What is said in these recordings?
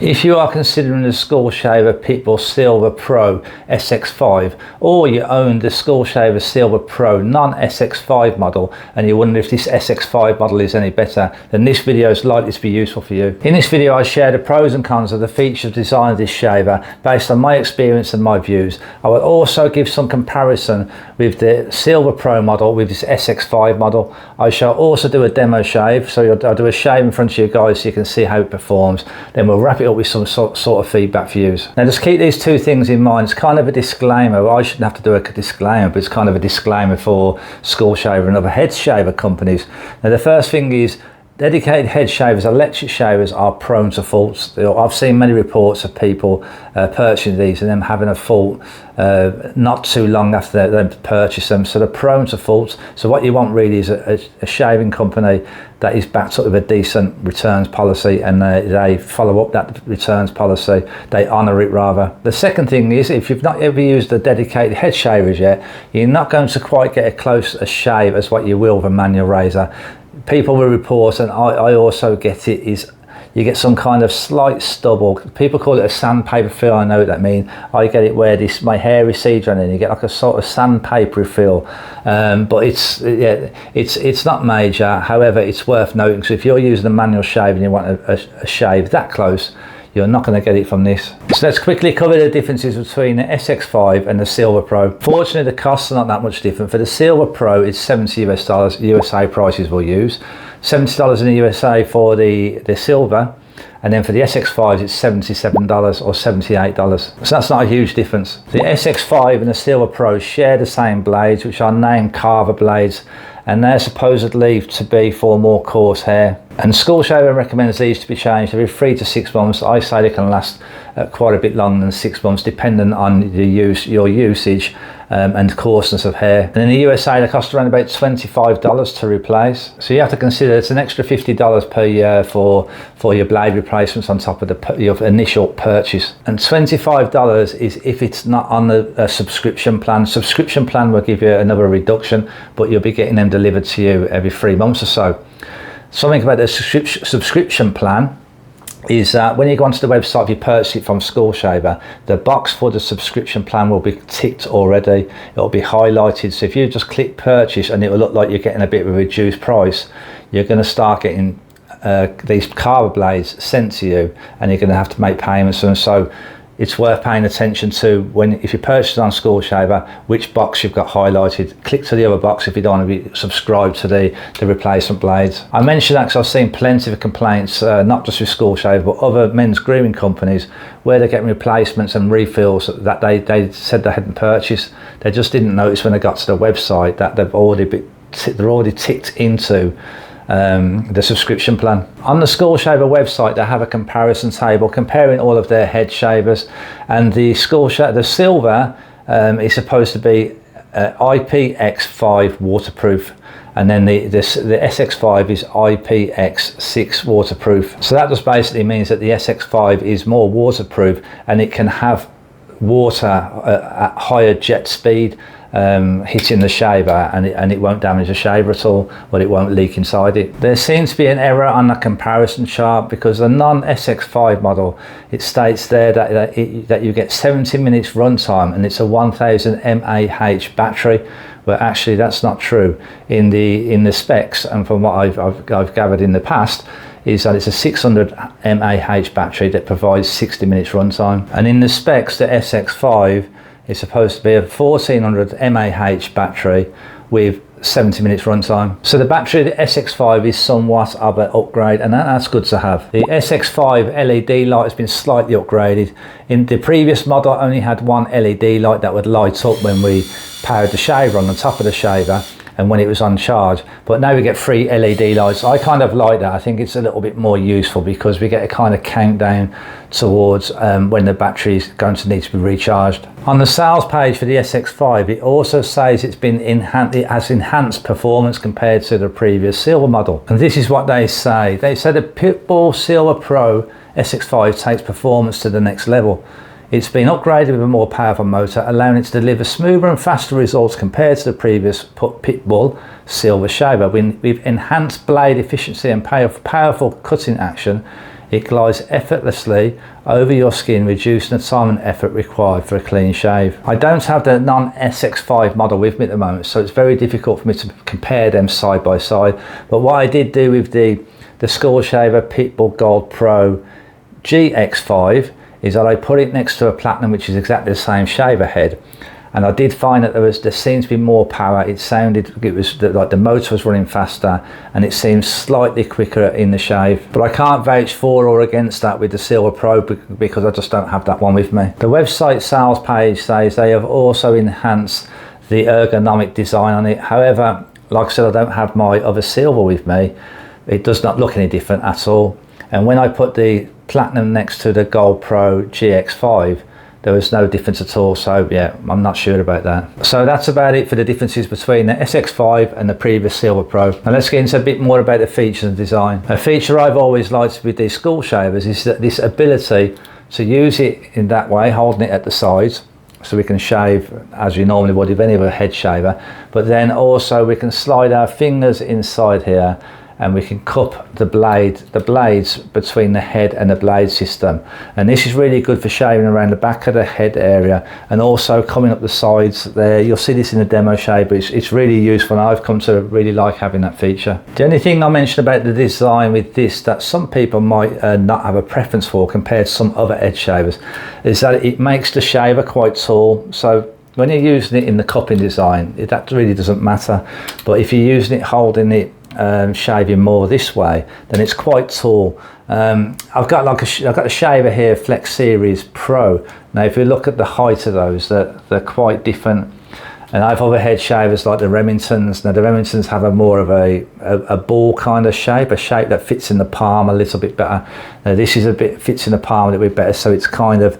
If you are considering the Skull Shaver Pitbull Silver Pro SX5, or you own the Skull Shaver Silver Pro non-SX5 model and you wonder if this SX5 model is any better, then this video is likely to be useful for you. In this video I share the pros and cons of the features design of this shaver based on my experience and my views. I will also give some comparison with the Silver Pro model with this SX5 model. I shall also do a demo shave, so I'll do a shave in front of you guys so you can see how it performs. Then we'll wrap it up with some sort of feedback for you. Now just keep these two things in mind. It's kind of a disclaimer. I shouldn't have to do a disclaimer, but it's kind of a disclaimer for Skull Shaver and other head shaver companies. Now the first thing is, dedicated head shavers, electric shavers, are prone to faults. I've seen many reports of people purchasing these and them having a fault not too long after they purchase them, so they're prone to faults. So what you want really is a shaving company that is backed up with a decent returns policy, and they follow up that returns policy, they honour it rather. The second thing is, if you've not ever used the dedicated head shavers yet, you're not going to quite get a close a shave as what you will with a manual razor. People will report, and I also get it, is you get some kind of slight stubble. People call it a sandpaper feel. I know what that means. I get it where my hair recedes and then you get like a sort of sandpapery feel, but it's not major. However, it's worth noting, because if you're using a manual shave and you want a shave that close, you're not going to get it from this. So let's quickly cover the differences between the SX5 and the Silver Pro. Fortunately, the costs are not that much different. For the Silver Pro, it's $70 US, USA prices we'll use. $70 in the USA for the Silver, and then for the SX5 it's $77 or $78. So that's not a huge difference. The SX5 and the Silver Pro share the same blades, which are named carver blades, and they're supposedly to be for more coarse hair. And Skull Shaver recommends these to be changed every 3 to 6 months. I say they can last quite a bit longer than 6 months, depending on your usage and coarseness of hair. And in the USA they cost around about $25 to replace. So you have to consider it's an extra $50 per year for your blade replacements on top of your initial purchase. And $25 is if it's not on the subscription plan. Subscription plan will give you another reduction, but you'll be getting them delivered to you every 3 months or so. Something about the subscription plan is that when you go onto the website, if you purchase it from Skull Shaver, the box for the subscription plan will be ticked already. It'll be highlighted. So if you just click purchase, and it will look like you're getting a bit of a reduced price, you're going to start getting these carver blades sent to you, and you're going to have to make payments. And so it's worth paying attention to if you purchase on Skull Shaver, which box you've got highlighted. Click to the other box if you don't want to be subscribed to the replacement blades. I mention that because I've seen plenty of complaints, not just with Skull Shaver, but other men's grooming companies, where they're getting replacements and refills that they said they hadn't purchased. They just didn't notice when they got to the website that they're already ticked into the subscription plan. On the Skull Shaver website they have a comparison table comparing all of their head shavers, and the Silver is supposed to be IPX5 waterproof, and then the SX5 is IPX6 waterproof. So that just basically means that the SX5 is more waterproof, and it can have water at higher jet speed hitting the shaver, and it won't damage the shaver at all, but it won't leak inside it. There seems to be an error on the comparison chart, because the non-SX5 model, it states there that you get 70 minutes runtime and it's a 1000 mAh battery. But actually that's not true. In the specs, and from what I've gathered in the past, is that it's a 600 mAh battery that provides 60 minutes runtime. And in the specs, the SX5 is supposed to be a 1400 mAh battery with 70 minutes runtime. So the battery of the SX5 is somewhat of an upgrade, and that's good to have. The SX5 LED light has been slightly upgraded. In the previous model, I only had one LED light that would light up when we powered the shaver on the top of the shaver and when it was on charge, but now we get 3 LED lights. I kind of like that. I think it's a little bit more useful, because we get a kind of countdown towards when the battery is going to need to be recharged. On the sales page for the SX5, it also says it has enhanced performance compared to the previous Silver model, and this is what they say. They say the Pitbull Silver Pro SX5 takes performance to the next level. It's been upgraded with a more powerful motor, allowing it to deliver smoother and faster results compared to the previous Pitbull Silver Shaver. With enhanced blade efficiency and powerful cutting action, It glides effortlessly over your skin, reducing the time and effort required for a clean shave. I don't have the non-SX5 model with me at the moment, so it's very difficult for me to compare them side by side. But what I did do with the Skull Shaver Pitbull Gold Pro GX5 is that I put it next to a Platinum, which is exactly the same shaver head. And I did find that there seemed to be more power. It was like the motor was running faster, and it seemed slightly quicker in the shave. But I can't vouch for or against that with the Silver Pro because I just don't have that one with me. The website sales page says they have also enhanced the ergonomic design on it. However, like I said, I don't have my other Silver with me. It does not look any different at all. And when I put the Platinum next to the Gold Pro GX5, there was no difference at all, so yeah, I'm not sure about that. So that's about it for the differences between the SX5 and the previous Silver Pro. Now let's get into a bit more about the features and design. A feature I've always liked with these skull shavers is that this ability to use it in that way, holding it at the sides, so we can shave as you normally would with any other head shaver, but then also we can slide our fingers inside here and we can cup the blades between the head and the blade system. And this is really good for shaving around the back of the head area and also coming up the sides there. You'll see this in the demo shave, but it's really useful, and I've come to really like having that feature. The only thing I mentioned about the design with this that some people might not have a preference for compared to some other head shavers is that it makes the shaver quite tall. So when you're using it in the cupping design, that really doesn't matter. But if you're using it holding it shaving more this way, then it's quite tall. I've got a shaver here, Flex Series Pro. Now if you look at the height of those, they're quite different. And I have other head shavers like the Remingtons. Now the Remingtons have more of a ball kind of shape, a shape that fits in the palm a little bit better. Now this is fits in the palm a little bit better, so it's kind of,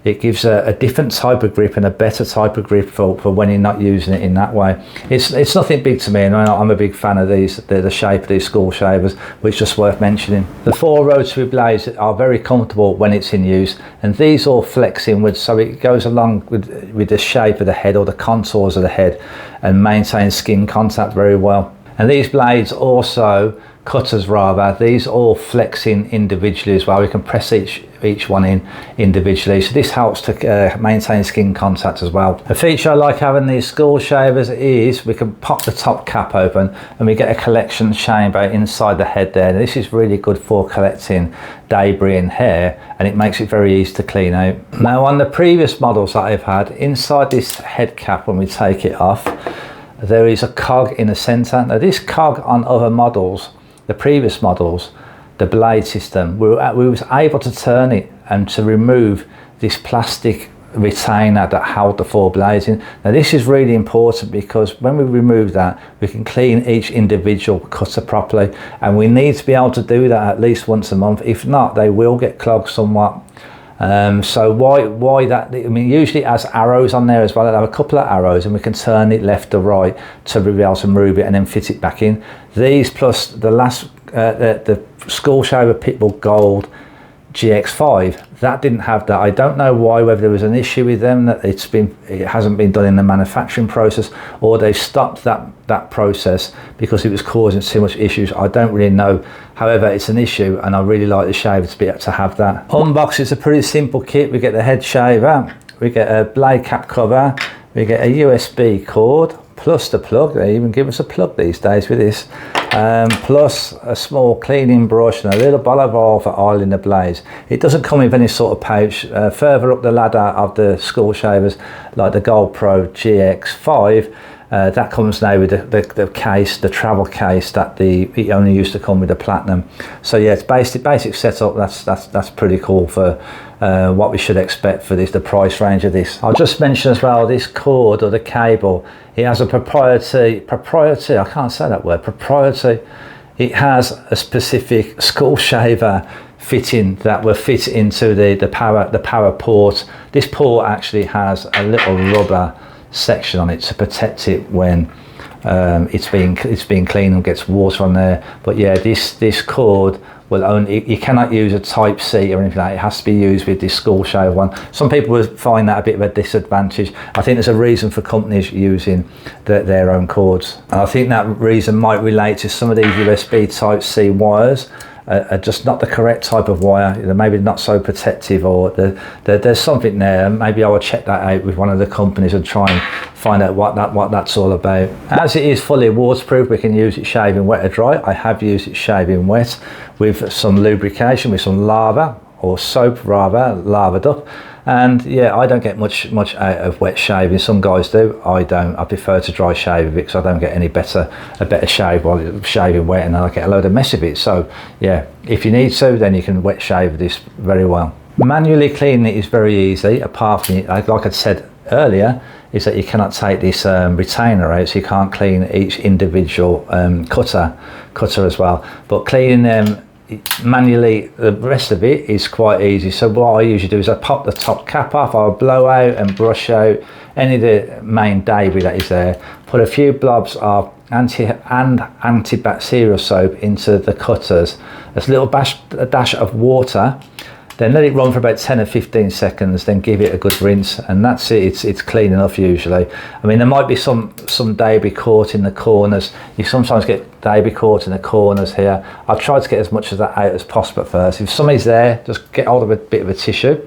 it gives a different type of grip and a better type of grip for when you're not using it in that way. It's nothing big to me, and I'm a big fan of these, the shape of these skull shavers, which is just worth mentioning. The 4 rotary blades are very comfortable when it's in use, and these all flex inwards, so it goes along with the shape of the head or the contours of the head and maintains skin contact very well. And these blades also, cutters rather, these all flex in individually as well. We can press each one in individually, so this helps to maintain skin contact as well. A feature I like having these skull shavers is we can pop the top cap open and we get a collection chamber inside the head there. Now, this is really good for collecting debris and hair, and it makes it very easy to clean out. Now on the previous models that I've had, inside this head cap, when we take it off, there is a cog in the center. Now this cog on other models, the previous models, the blade system, we was able to turn it and to remove this plastic retainer that held the 4 blades in. Now this is really important because when we remove that, we can clean each individual cutter properly, and we need to be able to do that at least once a month. If not, they will get clogged somewhat. So why that? I mean, usually it has arrows on there as well. It'll have a couple of arrows, and we can turn it left or right to be able to remove it and then fit it back in. These plus the last the Skull Shaver Pitbull Gold GX5, that didn't have that. I don't know why, whether there was an issue with them, that it hasn't been done in the manufacturing process, or they stopped that process because it was causing too much issues. I don't really know. However, it's an issue, and I really like the shaver to be able to have that. Unbox is a pretty simple kit. We get the head shaver, we get a blade cap cover, we get a USB cord, plus the plug. They even give us a plug these days with this, plus a small cleaning brush and a little bottle of oil for oiling the blades. It doesn't come with any sort of pouch. Further up the ladder of the skull shavers, like the Gold Pro GX5, that comes now with the case, the travel case that it only used to come with the Platinum. So yeah, it's basic setup. That's pretty cool for what we should expect for this, the price range of this. I'll just mention as well, this cord or the cable, it has a proprietary, I can't say that word, proprietary. It has a specific skull shaver fitting that will fit into the power port. This port actually has a little rubber section on it to protect it when it's being cleaned and gets water on there. But yeah, this cord will only, you cannot use a type C or anything like that. It has to be used with this skull shaver one. Some people would find that a bit of a disadvantage. I think there's a reason for companies using their own cords, and I think that reason might relate to some of these USB type C wires. are just not the correct type of wire. They're maybe not so protective, or there's something there. Maybe I will check that out with one of the companies and try and find out what that's all about. As it is fully waterproof, we can use it shaving wet or dry. I have used it shaving wet with some lubrication, with some lava, or soap rather, lavaed up. And yeah, I don't get much out of wet shaving. Some guys do, I don't. I prefer to dry shave with it because I don't get a better shave while shaving wet, and then I get a load of mess of it. So yeah, if you need to, then you can wet shave this very well. Manually cleaning it is very easy, apart from it, like I said earlier, is that you cannot take this retainer out, so you can't clean each individual cutter as well. But cleaning them manually, the rest of it is quite easy. So what I usually do is I pop the top cap off, I'll blow out and brush out any of the main debris that is there, put a few blobs of antibacterial soap into the cutters, a dash of water, then let it run for about 10 or 15 seconds, then give it a good rinse, and that's it. It's clean enough usually. I mean, there might be some debris caught in the corners. You sometimes get debris caught in the corners here. I'll try to get as much of that out as possible at first. If somebody's there, just get hold of a bit of a tissue,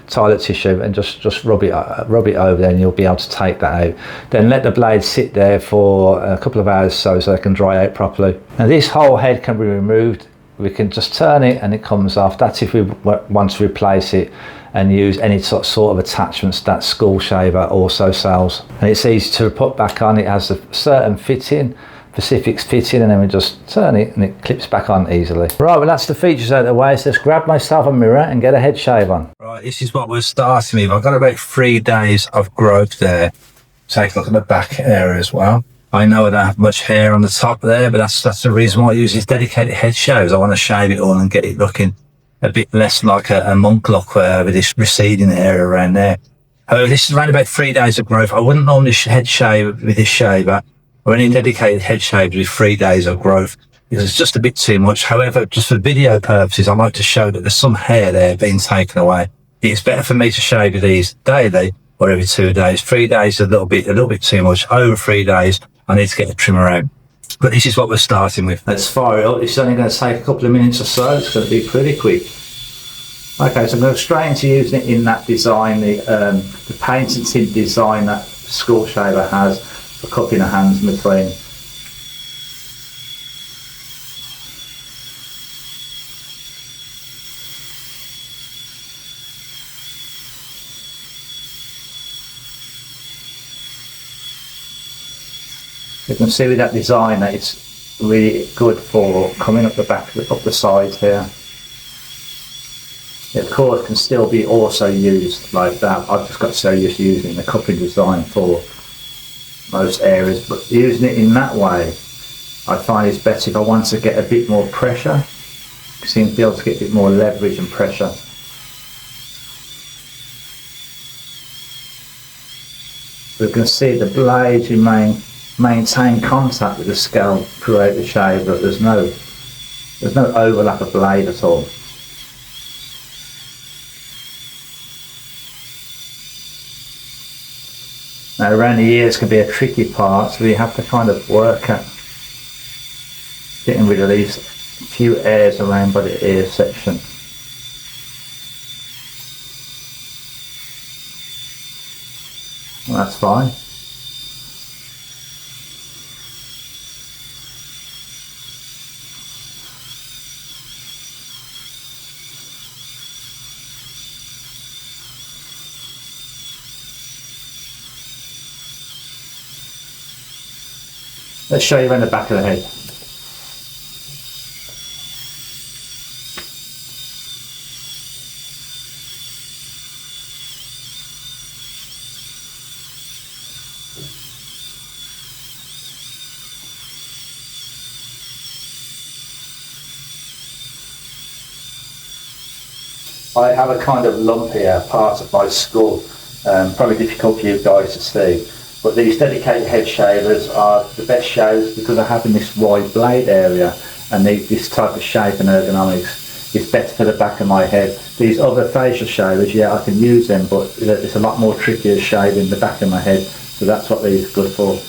toilet tissue, and just rub it over there, and you'll be able to take that out. Then let the blade sit there for a couple of hours so they can dry out properly. Now this whole head can be removed. We can just turn it and it comes off. That's if we want to replace it and use any sort of attachments that School Shaver also sells. And it's easy to put back on. It has a certain fitting, specific fitting, and then we just turn it and it clips back on easily. Right, well that's the features out of the way. So let's grab myself a mirror and get a head shave on. Right, this is what we're starting with. I've got about 3 days of growth there. Take a look at the back area as well. I know I don't have much hair on the top there, but that's the reason why I use these dedicated head shaves. I want to shave it all and get it looking a bit less like a monk look with this receding area around there. However, this is around about 3 days of growth. I wouldn't normally head shave with this shaver or any dedicated head shaves with 3 days of growth because it's just a bit too much. However, just for video purposes, I like to show that there's some hair there being taken away. It's better for me to shave with these daily or every 2 days. 3 days is a little bit too much. Over 3 days, I need to get the trimmer out. But this is what we're starting with. Let's fire it up. It's only going to take a couple of minutes or so. It's going to be pretty quick. Okay, so I'm going straight into using it in that design, the painted tint design that School Shaver has for cupping the hands in between. You can see with that design that it's really good for coming up the back, up the sides here. It of course can still be also used like that. I've just got so used to using the cupping design for most areas, but using it in that way I find it's better if I want to get a bit more pressure. You seem to be able to get a bit more leverage and pressure. We can see the blades maintain contact with the scalp throughout the shave, but there's no overlap of blade at all. Now around the ears can be a tricky part, so you have to kind of work at getting rid of these few hairs around by the ear section. Well, that's fine. Let's show you around the back of the head. I have a kind of lump here, part of my skull, probably difficult for you guys to see. But these dedicated head shavers are the best shaves because I have in this wide blade area, and this type of shape and ergonomics is better for the back of my head. These other facial shavers, yeah, I can use them, but it's a lot more trickier shaving the back of my head, so that's what these are good for.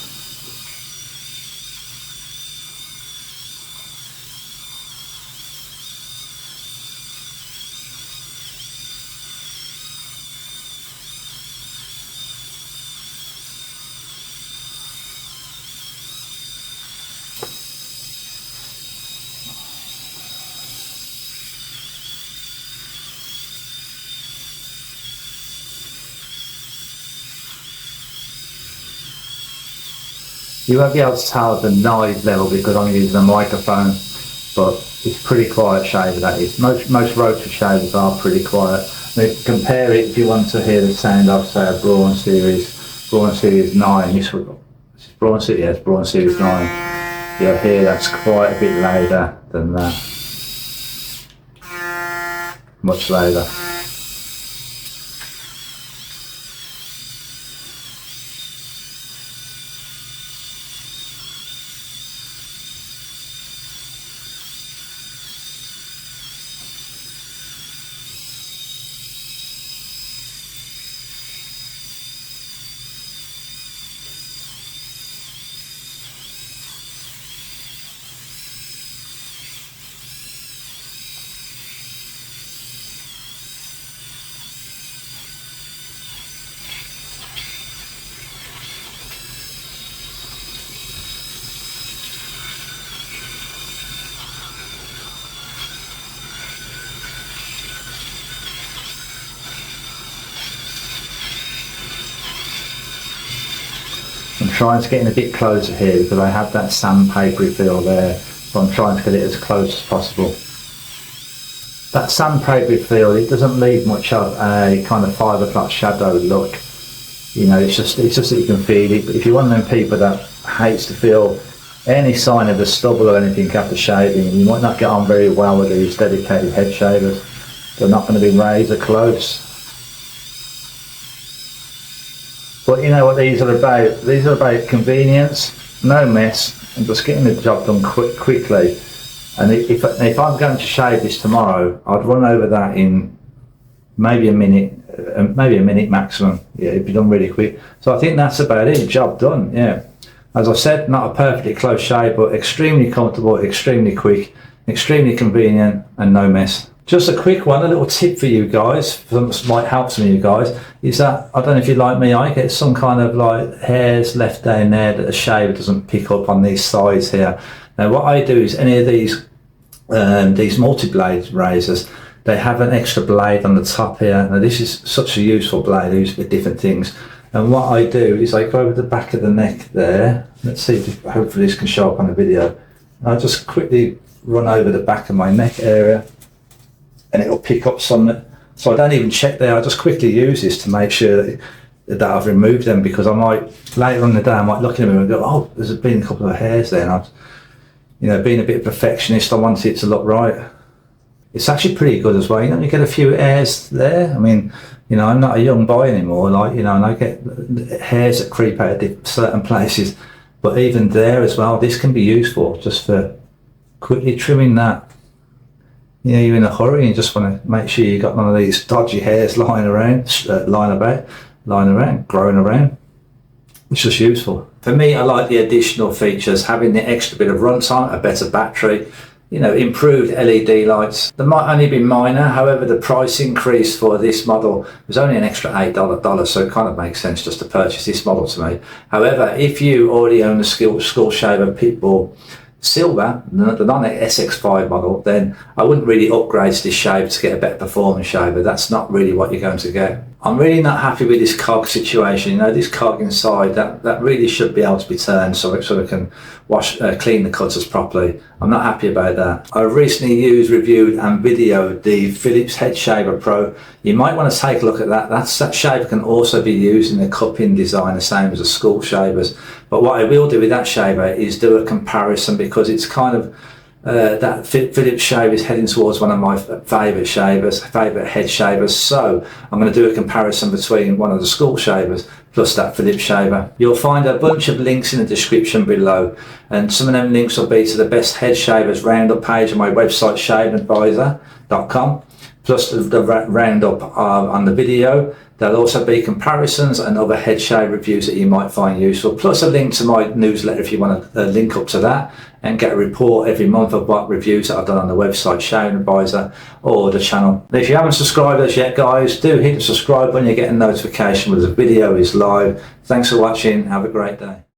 You won't be able to tell the noise level because I'm using a microphone, but it's pretty quiet shaver, that is. Most rotary shavers are pretty quiet. I mean, compare it if you want to hear the sound of, say, a Braun Series 9. This is Braun Series, yes, Braun Series 9. You'll hear that's quite a bit louder than that. Much louder. I'm trying to get in a bit closer here because I have that sandpapery feel there, so I'm trying to get it as close as possible. That sandpapery feel, it doesn't leave much of a kind of 5 o'clock shadow look. You know, it's just that you can feel it. But if you're one of them people that hates to feel any sign of a stubble or anything after shaving, you might not get on very well with these dedicated head shavers. They're not going to be razor close. But you know what these are about? These are about convenience, no mess, and just getting the job done quickly. And if I'm going to shave this tomorrow, I'd run over that in maybe a minute maximum. Yeah, it'd be done really quick. So I think that's about it. Job done. Yeah. As I said, not a perfectly close shave, but extremely comfortable, extremely quick, extremely convenient, and no mess. Just a quick one, a little tip for you guys, that might help some of you guys, is that, I don't know if you're like me, I get some kind of like hairs left down there that a shaver doesn't pick up on these sides here. Now what I do is any of these multi-blade razors, they have an extra blade on the top here. Now this is such a useful blade, used for different things. And what I do is I go over the back of the neck there. Let's see if hopefully this can show up on the video. I just quickly run over the back of my neck area, and it'll pick up some. So I don't even check there. I just quickly use this to make sure that I've removed them, because I might later on in the day I might look at them and go, oh, there's been a couple of hairs there, and I've, you know, being a bit perfectionist, I want it to look right. It's actually pretty good as well. You know, you get a few hairs there. I mean, you know, I'm not a young boy anymore, like, you know, and I get hairs that creep out of certain places. But even there as well, this can be useful just for quickly trimming that. You know, you're in a hurry and you just want to make sure you got none of these dodgy hairs lying around, growing around. It's just useful. For me, I like the additional features, having the extra bit of runtime, a better battery, you know, improved LED lights. They might only be minor, however, the price increase for this model was only an extra $8, so it kind of makes sense just to purchase this model to me. However, if you already own the Skull Shaver Pitbull Silver, the non-SX5 model, then I wouldn't really upgrade to this shaver to get a better performance shaver. That's not really what you're going to get. I'm really not happy with this cog situation. You know, this cog inside, that really should be able to be turned so it can clean the cutters properly. I'm not happy about that. I recently reviewed and videoed the Philips Head Shaver Pro. You might want to take a look at that. That shaver can also be used in the cupping design, the same as the skull shavers. But what I will do with that shaver is do a comparison, because it's kind of that Philips shave is heading towards one of my favourite head shavers. So I'm going to do a comparison between one of the skull shavers plus that Philips shaver. You'll find a bunch of links in the description below, and some of them links will be to the best head shavers roundup page on my website, shaveadvisor.com, plus the roundup on the video. There'll also be comparisons and other head shave reviews that you might find useful, plus a link to my newsletter if you want to link up to that and get a report every month of what reviews that I've done on the website, Shave Advisor, or the channel. And if you haven't subscribed as yet, guys, do hit the subscribe button. You get a notification when the video is live. Thanks for watching. Have a great day.